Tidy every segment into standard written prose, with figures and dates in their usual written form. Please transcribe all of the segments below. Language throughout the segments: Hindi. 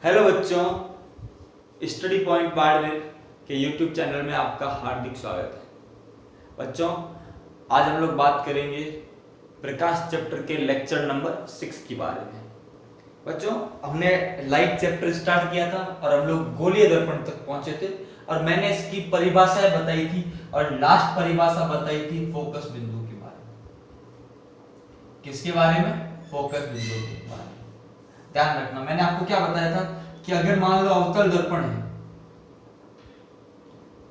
हेलो बच्चों, स्टडी पॉइंट बाड़मेर के यूट्यूब चैनल में आपका हार्दिक स्वागत है। बच्चों, आज हम लोग बात करेंगे प्रकाश चैप्टर के लेक्चर नंबर 6 के बारे में। बच्चों, हमने लाइट चैप्टर स्टार्ट किया था और हम लोग गोलीय दर्पण तक पहुंचे थे और मैंने इसकी परिभाषाएं बताई थी और लास्ट परिभाषा बताई थी फोकस बिंदु के बारे में। किसके बारे में? फोकस बिंदु के बारे में। ध्यान रखना, मैंने आपको क्या बताया था कि अगर मान लो अवतल दर्पण है,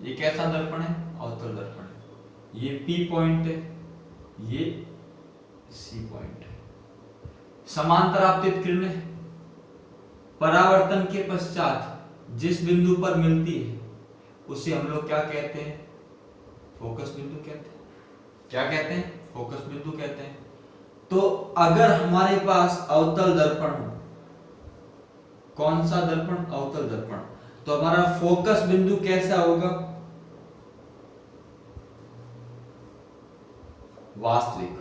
ये कैसा दर्पण है? अवतल दर्पण है। ये P पॉइंट है, ये C पॉइंट है। समांतर आपतित किरणें परावर्तन के पश्चात जिस बिंदु पर मिलती है उसे हम लोग क्या कहते हैं? फोकस बिंदु कहते हैं। क्या कहते हैं? फोकस बिंदु कहते हैं। तो अगर हमारे पास अवतल दर्पण हो, कौन सा दर्पण? अवतल दर्पण, तो हमारा फोकस बिंदु कैसा होगा? वास्तविक,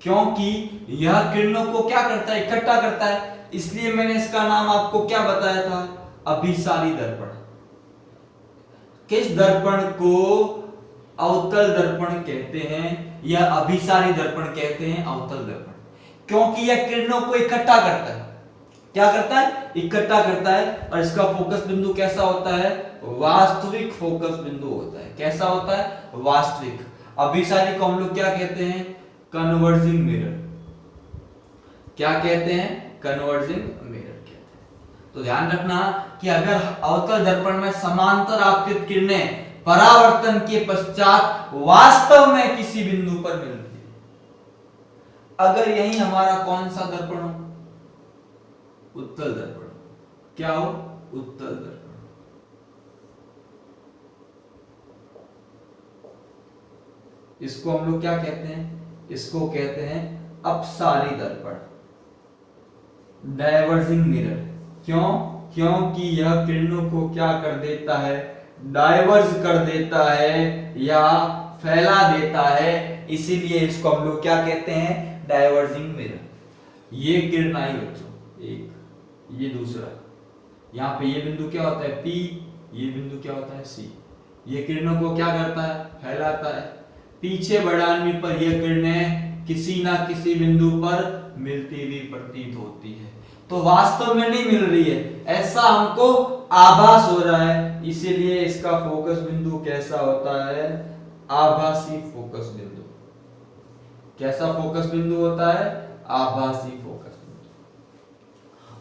क्योंकि यह किरणों को क्या करता है? इकट्ठा करता है। इसलिए मैंने इसका नाम आपको क्या बताया था? अभिसारी दर्पण। किस दर्पण को अवतल दर्पण कहते हैं या अभिसारी दर्पण कहते हैं? अवतल दर्पण, क्योंकि यह किरणों को इकट्ठा करता है। क्या करता है? इकट्ठा करता है। और इसका फोकस बिंदु कैसा होता है? वास्तविक फोकस बिंदु होता है। कैसा होता है? वास्तविक। अभिसारी को हम लोग क्या कहते हैं? Converging mirror. क्या कहते हैं? कन्वर्जिंग मिरर कहते हैं। तो ध्यान रखना कि अगर अवतल दर्पण में समांतर आपतित किरणें परावर्तन के पश्चात वास्तव में किसी बिंदु पर मिलती है, अगर यही हमारा कौन सा दर्पण हो? उत्तल दर्पण। क्या हो? उत्तल दर्पण। इसको हम लोग क्या कहते हैं? इसको कहते हैं अपसारी दर्पण, डाइवर्जिंग मिरर। क्यों? क्योंकि यह किरणों को क्या कर देता है? डाइवर्ज कर देता है या फैला देता है। इसीलिए इसको हम लोग क्या कहते हैं? Diverging mirror. ये किरण आई बच्चों, एक, ये दूसरा, यहाँ पे ये बिंदु क्या होता है? P, ये बिंदु क्या होता है? C। ये किरणों को क्या करता है? फैलाता है। पीछे बढ़ाने पर यह किरणें किसी ना किसी बिंदु पर मिलती हुई प्रतीत होती है। तो वास्तव में नहीं मिल रही है, ऐसा हमको आभास हो रहा है। इसीलिए इसका फोकस बिंदु कैसा होता है? आभासी फोकस बिंदु। कैसा फोकस बिंदु होता है? आभासी फोकस बिंदु।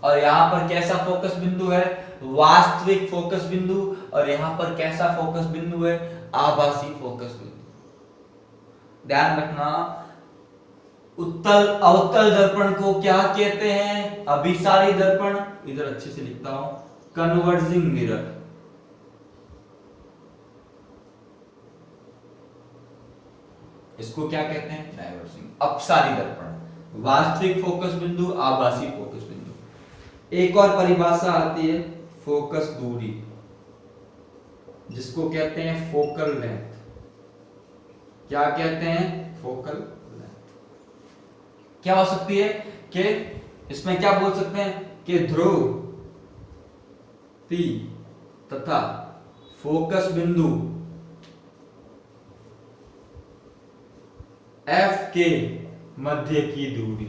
और यहां पर कैसा फोकस बिंदु है? वास्तविक फोकस बिंदु। और यहां पर कैसा फोकस बिंदु है? आभासी फोकस बिंदु। ध्यान रखना, उत्तल अवतल दर्पण को क्या कहते हैं? अभिसारी दर्पण। इधर अच्छे से लिखता हूं, कन्वर्जिंग मिरर। इसको क्या कहते हैं? डाइवर्जिंग। अपसारी दर्पण, वास्तविक फोकस बिंदु, आभासी फोकस बिंदु। एक और परिभाषा आती है फोकस दूरी, जिसको कहते हैं फोकल लेंथ। क्या कहते हैं? Focal length. क्या हो सकती है कि इसमें क्या बोल सकते हैं कि ध्रुव P तथा फोकस बिंदु F के मध्य की दूरी,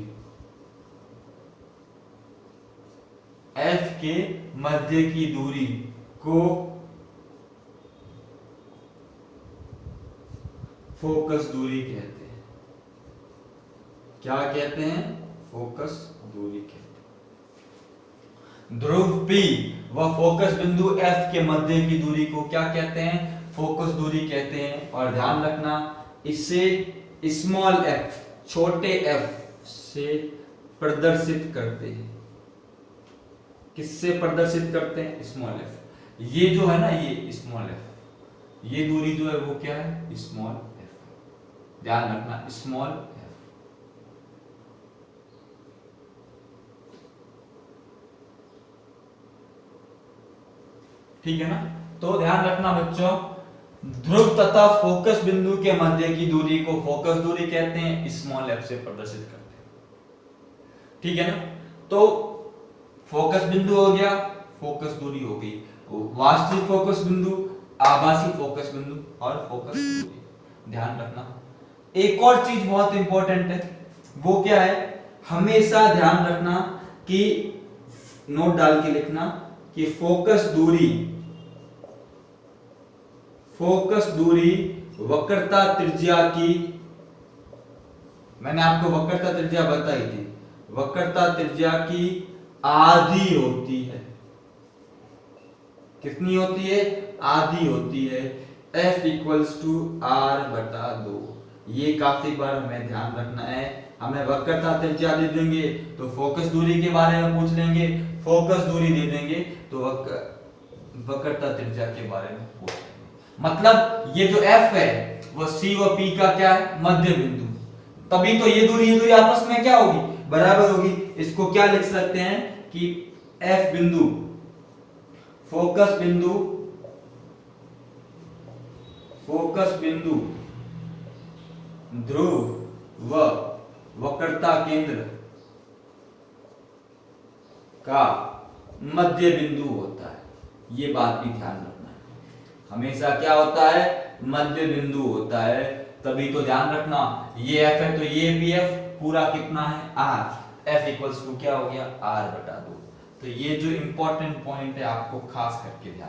F के मध्य की दूरी को फोकस दूरी कहते हैं। क्या कहते हैं? फोकस दूरी कहते हैं। ध्रुव P व फोकस बिंदु F के मध्य की दूरी को क्या कहते हैं? फोकस दूरी कहते हैं। और ध्यान रखना, इसे स्मॉल f, छोटे f से प्रदर्शित करते हैं। किससे प्रदर्शित करते हैं? Small f। ये जो है ना, ये स्मॉल f, ये दूरी जो है वो क्या है? Small f। ध्यान रखना, स्मॉल f। ठीक है ना? तो ध्यान रखना बच्चों, ध्रुव तथा फोकस बिंदु के मध्य की दूरी को फोकस दूरी कहते हैं, स्मॉल f से प्रदर्शित करते हैं। ठीक है ना? तो फोकस बिंदु हो गया, फोकस दूरी हो गई, वास्तविक फोकस बिंदु, आभासी फोकस बिंदु और फोकस दूरी। ध्यान रखना। एक और चीज बहुत इंपॉर्टेंट है, वो क्या है, हमेशा ध्यान रखना कि नोट डाल के लिखना कि फोकस दूरी वक्रता त्रिज्या की, मैंने आपको वक्रता त्रिज्या बताई थी, वक्रता त्रिज्या की आधी होती है। कितनी होती है? आधी होती है। F इक्वल्स टू आर बटा 2। ये काफी बार हमें ध्यान रखना है। हमें वक्रता त्रिज्या दे देंगे तो फोकस दूरी के बारे में पूछ लेंगे, फोकस दूरी दे देंगे तो वक्रता त्रिज्या के बारे में पूछ लेंगे। मतलब ये जो F है वो C व P का क्या है? मध्य बिंदु। तभी तो ये दूरी आपस में क्या होगी? बराबर होगी। इसको क्या लिख सकते हैं कि F बिंदु, फोकस बिंदु ध्रुव व वक्रता केंद्र का मध्य बिंदु होता है। ये बात भी ध्यान रखना है, हमेशा क्या होता है? मध्य बिंदु होता है। तभी तो ध्यान रखना, ये F है तो ये भी F पूरा कितना है? R। F इक्वल्स टू क्या हो गया? R बटा 2। तो ये जो इंपॉर्टेंट पॉइंट है आपको खास करके ध्यान